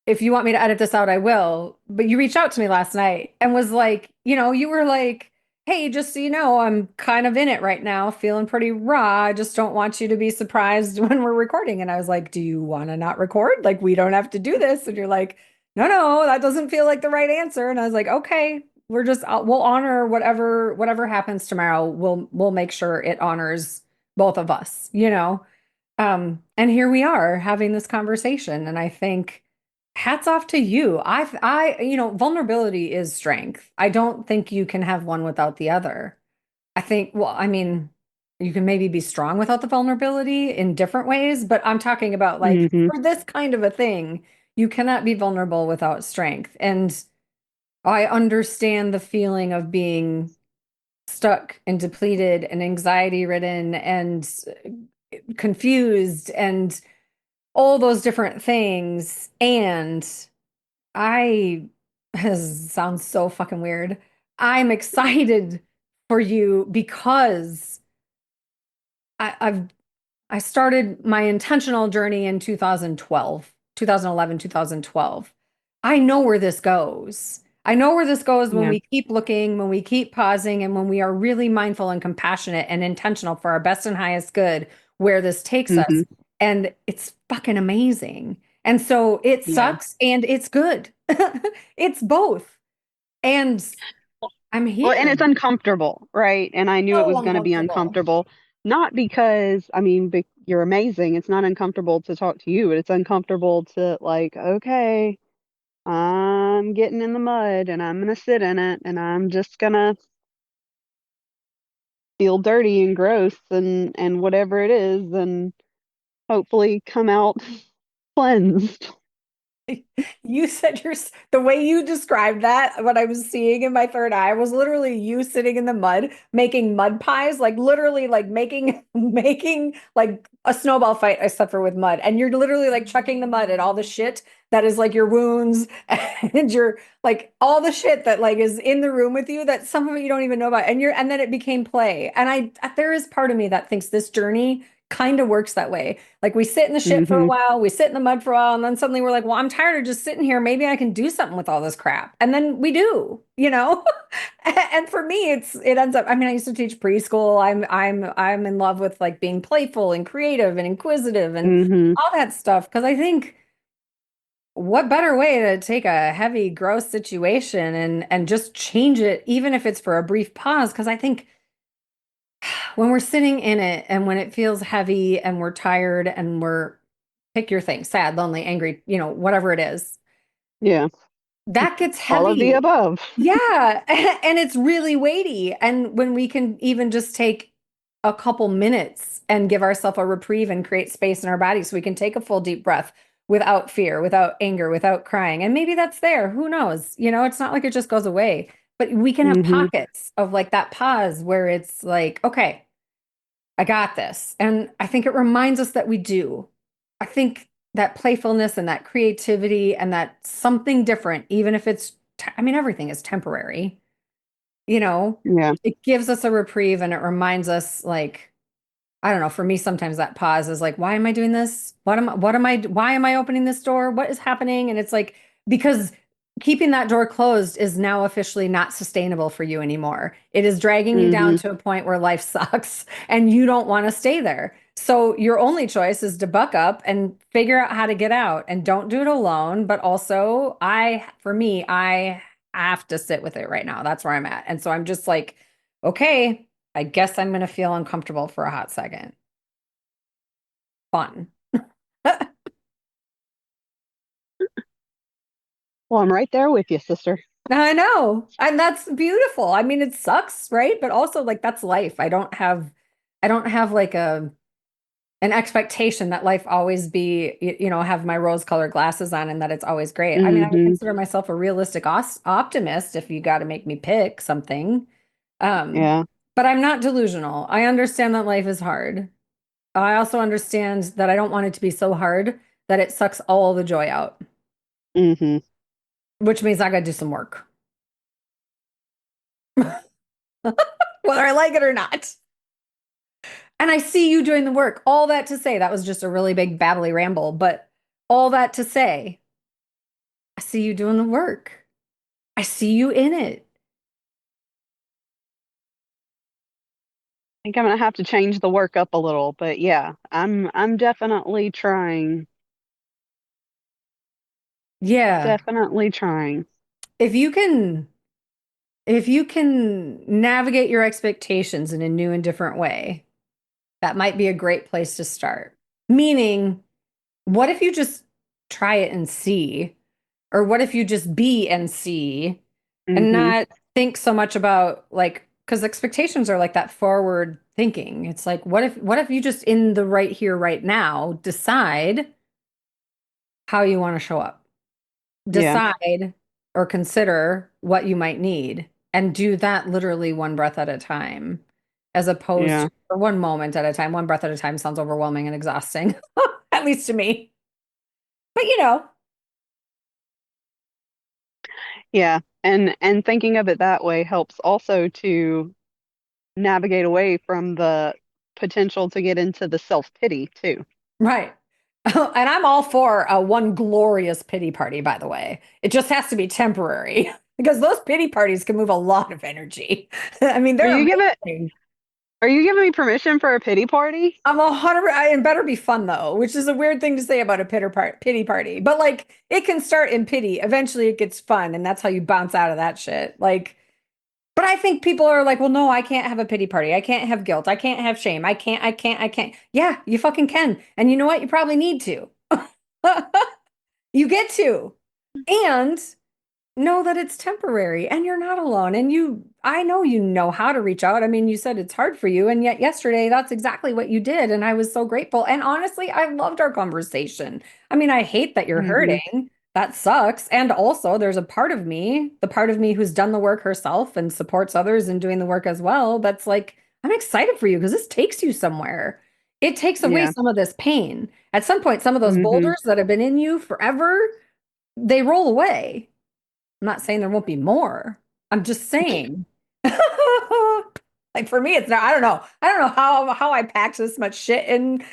if you want me to edit this out, I will. But you reached out to me last night and was like, you were like, hey, just so you know, I'm kind of in it right now, feeling pretty raw. I just don't want you to be surprised when we're recording. And I was like, do you want to not record? Like, we don't have to do this. And you're like, no, that doesn't feel like the right answer. And I was like, okay, we'll honor whatever happens tomorrow. We'll make sure it honors both of us, you know? And here we are having this conversation, and I think hats off to you. Vulnerability is strength. I don't think you can have one without the other. I think, well, I mean, you can maybe be strong without the vulnerability in different ways, but I'm talking about like Hmm. for this kind of a thing, you cannot be vulnerable without strength. And I understand the feeling of being stuck and depleted and anxiety ridden and confused and all those different things. And I This sounds so fucking weird. I'm excited for you because I've I started my intentional journey in 2012, 2011, 2012. I know where this goes. I know where this goes when Yeah. we keep looking, when we keep pausing, and when we are really mindful and compassionate and intentional for our best and highest good, where this takes us. Hmm. And it's fucking amazing. And so it Yeah. sucks and it's good. It's both. And I'm Well, and it's here. uncomfortable, right? And I knew it So was going to be uncomfortable. uncomfortable, not because, I mean, you're amazing. It's not uncomfortable to talk to you, but it's uncomfortable to like, okay, I'm getting in the mud and I'm going to sit in it and I'm just going to feel dirty and gross and whatever it is and hopefully come out cleansed. You said the way you described that, what I was seeing in my third eye was literally you sitting in the mud making mud pies, like literally like making making like a snowball fight except for with mud. And you're literally like chucking the mud at all the shit that is like your wounds and your like all the shit that like is in the room with you that some of it you don't even know about. And then it became play. And there is part of me that thinks this journey kind of works that way. Like we sit in the shit for a Hmm. while, we sit in the mud for a while, and then suddenly we're like, well, I'm tired of just sitting here. Maybe I can do something with all this crap. And then we do, you know? And for me, it ends up, I mean, I used to teach preschool. I'm in love with like being playful and creative and inquisitive and Hmm. all that stuff. Because I think what better way to take a heavy, gross situation and just change it, even if it's for a brief pause? Because I think when we're sitting in it and when it feels heavy and we're tired and we're pick your thing, sad, lonely, angry, whatever it is, Yeah. that gets All of the heavy. above. Yeah. And it's really weighty. And when we can even just take a couple minutes and give ourselves a reprieve and create space in our body so we can take a full deep breath without fear, without anger, without crying. And maybe that's there. Who knows? It's not like it just goes away, but we can have Hmm. pockets of like that pause where it's like, okay, I got this. And I think it reminds us that we do. I think that playfulness and that creativity and that something different, even if I mean, everything is temporary, you know, Yeah. it gives us a reprieve and it reminds us, like, I don't know, for me, sometimes that pause is like, why am I doing this? Why am I opening this door? What is happening? And it's like, because keeping that door closed is now officially not sustainable for you anymore. It is dragging you down Hmm. to a point where life sucks and you don't want to stay there. So your only choice is to buck up and figure out how to get out and don't do it alone. But also, for me, I have to sit with it right now. That's where I'm at. And so I'm just like, okay. I guess I'm going to feel uncomfortable for a hot second. Fun. Well, I'm right there with you, sister. I know. And that's beautiful. I mean, it sucks, right? But also like that's life. I don't have like an expectation that life always be, have my rose-colored glasses on and that it's always great. I mean, I would Hmm. consider myself a realistic optimist if you got to make me pick something. Um, Yeah. but I'm not delusional. I understand that life is hard. I also understand that I don't want it to be so hard that it sucks all the joy out, Hmm. which means I got to do some work, whether I like it or not. And I see you doing the work. All that to say, that was just a really big babbly ramble, but all that to say, I see you doing the work. I see you in it. I think I'm gonna have to change the work up a little, but yeah, I'm definitely trying. Yeah. Definitely trying. If you can, if you can navigate your expectations in a new and different way, that might be a great place to start. Meaning, what if you just try it and see? Or what if you just be and see and Hmm. not think so much about like, because expectations are like that forward thinking. It's like, what if you just in the right here, right now, decide how you want to show up? Yeah. Decide or consider what you might need and do that literally one breath at a time, as opposed Yeah. to or one moment at a time. One breath at a time sounds overwhelming and exhausting, at least to me. But Yeah. And thinking of it that way helps also to navigate away from the potential to get into the self-pity too. Right. And I'm all for one glorious pity party, by the way. It just has to be temporary because those pity parties can move a lot of energy. I mean, Are they're you giving amazing. are you giving me permission for a pity party? I'm 100, and better be fun though, which is a weird thing to say about a pity party. But like, it can start in pity. Eventually, it gets fun, and that's how you bounce out of that shit. Like, but I think people are like, well, no, I can't have a pity party. I can't have guilt. I can't have shame. I can't. Yeah, you fucking can. And you know what? You probably need to. You get to. And know that it's temporary and you're not alone. And I know you know how to reach out. I mean, you said it's hard for you. And yet yesterday, that's exactly what you did. And I was so grateful. And honestly, I loved our conversation. I mean, I hate that you're Hmm. hurting. That sucks. And also, there's a part of me, the part of me who's done the work herself and supports others in doing the work as well. That's like, I'm excited for you because this takes you somewhere. It takes away Yeah. some of this pain. At some point, some of those Hmm. boulders that have been in you forever, they roll away. I'm not saying there won't be more. I'm just saying. Like for me, it's not, I don't know. I don't know how I packed this much shit in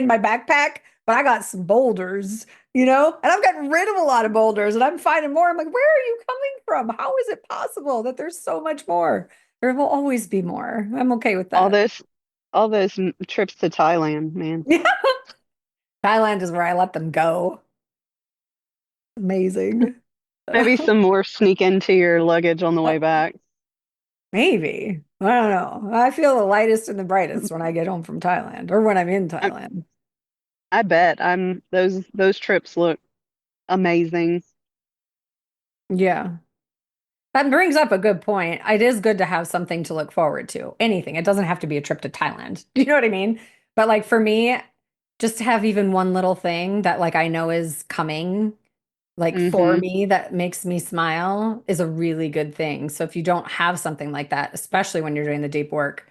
my backpack, but I got some boulders, and I've gotten rid of a lot of boulders and I'm finding more. I'm like, where are you coming from? How is it possible that there's so much more? There will always be more. I'm okay with All that. those all those trips to Thailand, man. Yeah. Thailand is where I let them go. Amazing. Maybe some more sneak into your luggage on the way back. Maybe. I don't know. I feel the lightest and the brightest when I get home from Thailand or when I'm in I, Thailand. I bet I'm those trips look amazing. Yeah. That brings up a good point. It is good to have something to look forward to. Anything. It doesn't have to be a trip to Thailand. Do you know what I mean? But like for me, just to have even one little thing that like I know is coming, like for Hmm. me, that makes me smile is a really good thing. So if you don't have something like that, especially when you're doing the deep work,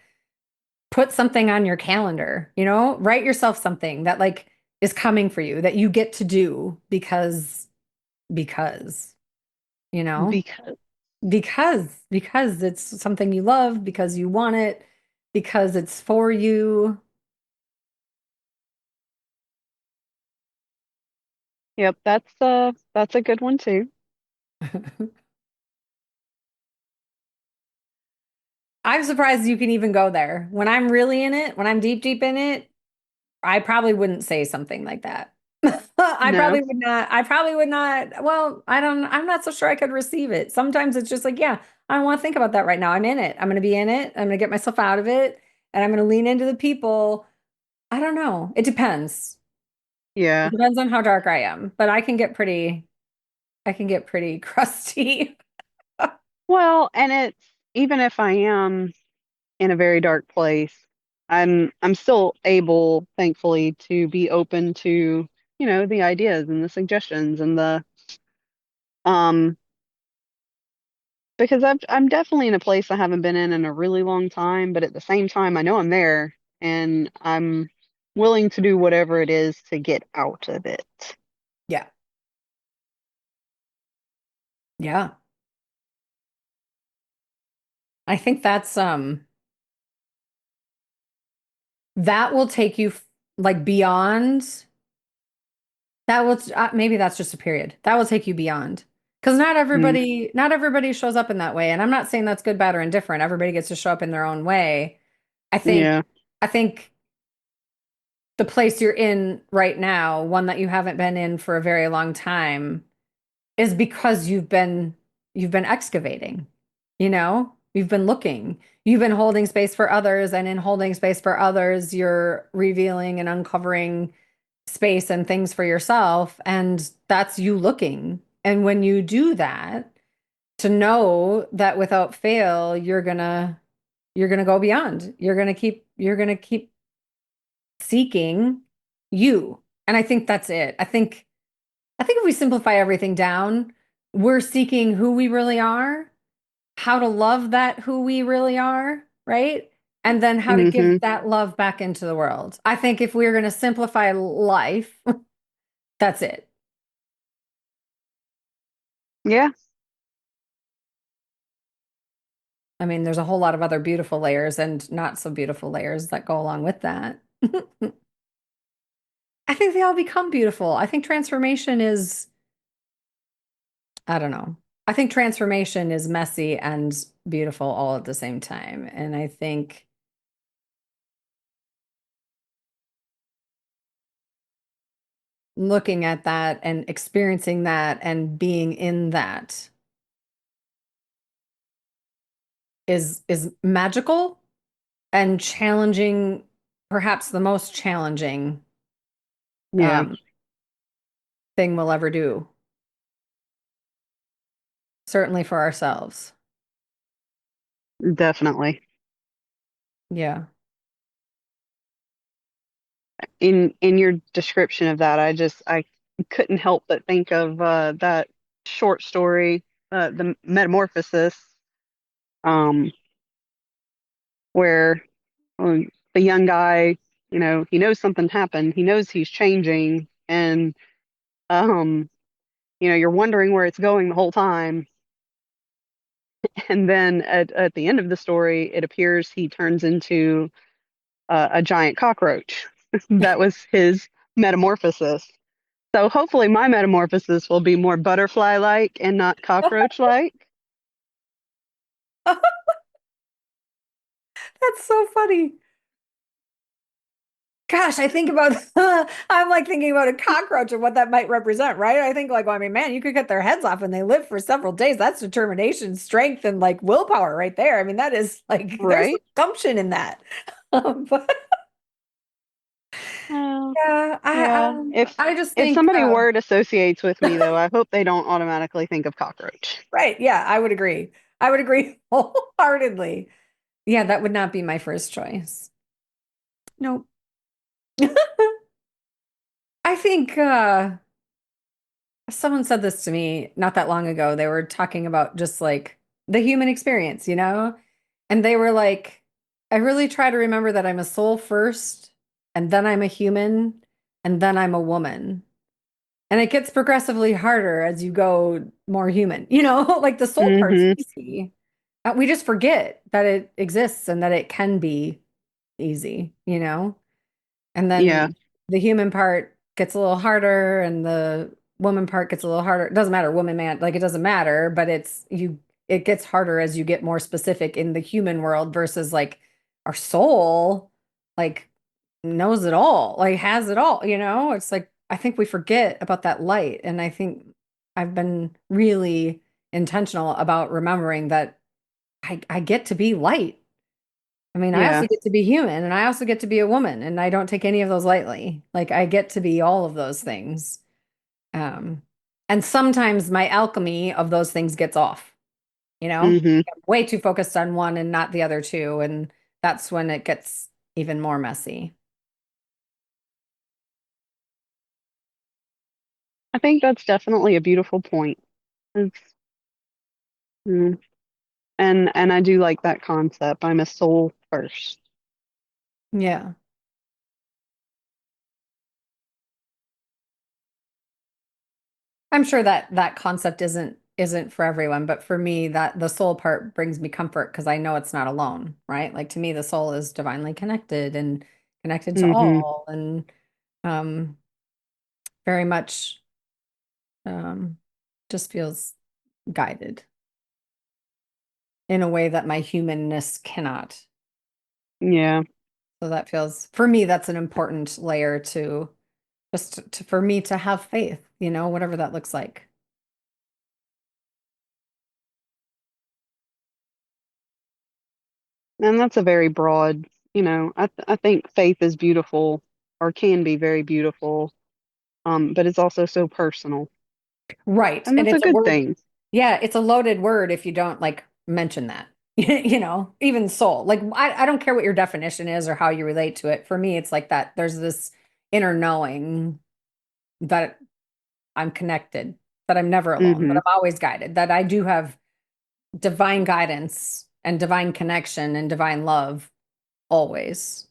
put something on your calendar, write yourself something that like is coming for you that you get to do because, you know, Because because it's something you love, because you want it, because it's for you. yep, that's a good one too. I'm surprised you can even go there. When I'm really in it, when I'm deep, deep in it, I probably wouldn't say something like that. I No. probably would not. I probably would not. Well, I'm not so sure I could receive it. Sometimes it's just like, yeah, I don't want to think about that right now. I'm in it. I'm going to be in it. I'm going to get myself out of it and I'm going to lean into the people. I don't know. It depends. It Yeah. depends on how dark I am, but I can get pretty crusty. Well, and it's even if I am in a very dark place, I'm still able, thankfully, to be open to, the ideas and the suggestions and the um because I'm definitely in a place I haven't been in a really long time, but at the same time I know I'm there and I'm willing to do whatever it is to get out of it. Yeah. Yeah. I think that will take you like beyond. That will maybe that's just a period. That will take you beyond. Because Mm, not everybody shows up in that way. And I'm not saying that's good, bad, or indifferent. Everybody gets to show up in their own way. I think yeah. I think the place you're in right now, one that you haven't been in for a very long time, is because you've been excavating. You've been looking. You've been holding space for others, and in holding space for others, you're revealing and uncovering space and things for yourself, and that's you looking. And when you do that, to know that without fail, you're gonna go beyond. You're gonna keep seeking you. And I think that's it. I think if we simplify everything down, we're seeking who we really are, how to love that who we really are, right? And then how to give Hmm. that love back into the world. I think if we're going to simplify life, that's it. Yeah. I mean, there's a whole lot of other beautiful layers and not so beautiful layers that go along with that. I think they all become beautiful. I think transformation is, I don't know. I think transformation is messy and beautiful all at the same time. And I think looking at that and experiencing that and being in that is magical and challenging, perhaps the most challenging Yeah, um, thing we'll ever do, certainly for ourselves. definitely. Yeah. In your description of that, I couldn't help but think of that short story, the Metamorphosis, um, where the young guy, he knows something happened. He knows he's changing, and um, you're wondering where it's going the whole time. And then at the end of the story, it appears he turns into a giant cockroach. That was his metamorphosis. So hopefully my metamorphosis will be more butterfly-like and not cockroach-like. That's so funny. Gosh, I think about I'm like thinking about a cockroach and what that might represent, right? I think like, well, I mean, man, you could cut their heads off and they live for several days. That's determination, strength, and like willpower right there. I mean, that is like there's some Right? gumption in that. But Oh, yeah, yeah. I just If think somebody word associates with me though, I hope they don't automatically think of cockroach. right, yeah, I would agree. I would agree wholeheartedly. Yeah, that would not be my first choice. Nope. I think someone said this to me not that long ago. They were talking about just like the human experience, you know? And they were like, I really try to remember that I'm a soul first, and then I'm a human, and then I'm a woman. And it gets progressively harder as you go more human, you know? Like the soul part's Hmm. easy. We just forget that it exists and that it can be easy, you know? And Yeah. then the human part gets a little harder and the woman part gets a little harder. It doesn't matter, woman, man, like it doesn't matter, but it gets harder as you get more specific in the human world versus like our soul, like knows it all, like has it all, you know? It's like I think we forget about that light. And I think I've been really intentional about remembering that I get to be light. I mean, I Yeah. also get to be human and I also get to be a woman, and I don't take any of those lightly. Like I get to be all of those things. Um, and sometimes my alchemy of those things gets off, you know? Hmm. I'm way too focused on one and not the other two, and that's when it gets even more messy. I think that's definitely a beautiful point. It's, mm, and I do like that concept. I'm a soul first. Yeah. I'm sure that that concept isn't for everyone, but for me, that the soul part brings me comfort because I know it's not alone, right? Like to me, the soul is divinely connected and connected to Hmm. all, and um, very much um, just feels guided in a way that my humanness cannot. Yeah. So that feels, for me, that's an important layer to just for me to have faith, you know, whatever that looks like. And that's a very broad, I think faith is beautiful or can be very beautiful, but it's also so personal. Right. And And that's a it's a good word, thing. yeah, it's a loaded word if you don't like mention that. You know, even soul. Like I don't care what your definition is or how you relate to it. For me, it's like that. There's this inner knowing that I'm connected, that I'm never alone, that Hmm. I'm always guided, that I do have divine guidance and divine connection and divine love always.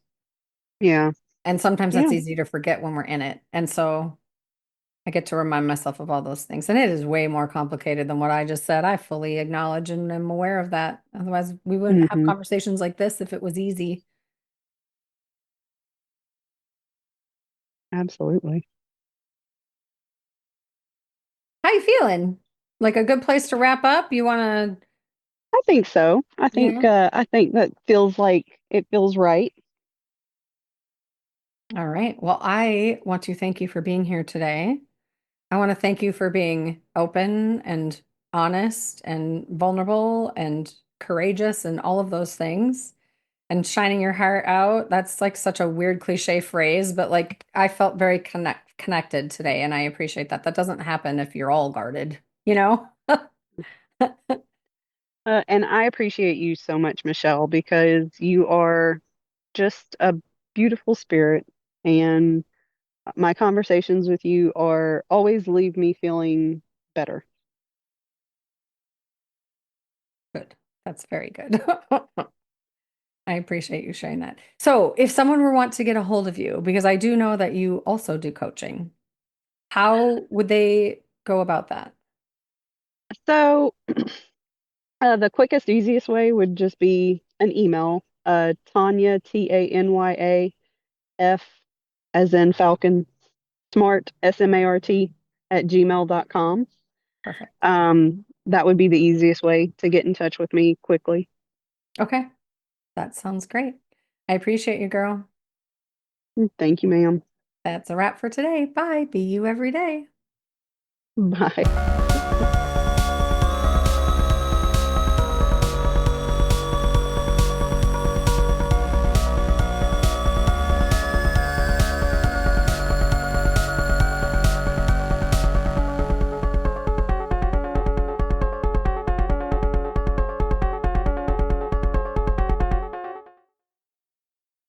Yeah. And sometimes that's Yeah. easy to forget when we're in it. And so I get to remind myself of all those things. And it is way more complicated than what I just said. I fully acknowledge and am aware of that. Otherwise, we wouldn't have Hmm. conversations like this if it was easy. Absolutely. How you feeling? Like a good place to wrap up? You want to, I think so. yeah. I think that feels like it feels right. All right. Well, I want to thank you for being here today. I want to thank you for being open and honest and vulnerable and courageous and all of those things and shining your heart out. That's like such a weird cliche phrase, but like I felt very connected today and I appreciate that. That doesn't happen if you're all guarded, you know? And I appreciate you so much, Michelle, because you are just a beautiful spirit. And my conversations with you are always leave me feeling better. Good. That's very good. I appreciate you sharing that. So, if someone were want to get a hold of you, because I do know that you also do coaching, how would they go about that? So, the quickest, easiest way would just be an email. Tanya, Tanya, F as in Falcon, Smart, Smart, at gmail.com. Perfect. That would be the easiest way to get in touch with me quickly. Okay. That sounds great. I appreciate you, girl. Thank you, ma'am. That's a wrap for today. Bye. Be you every day. Bye.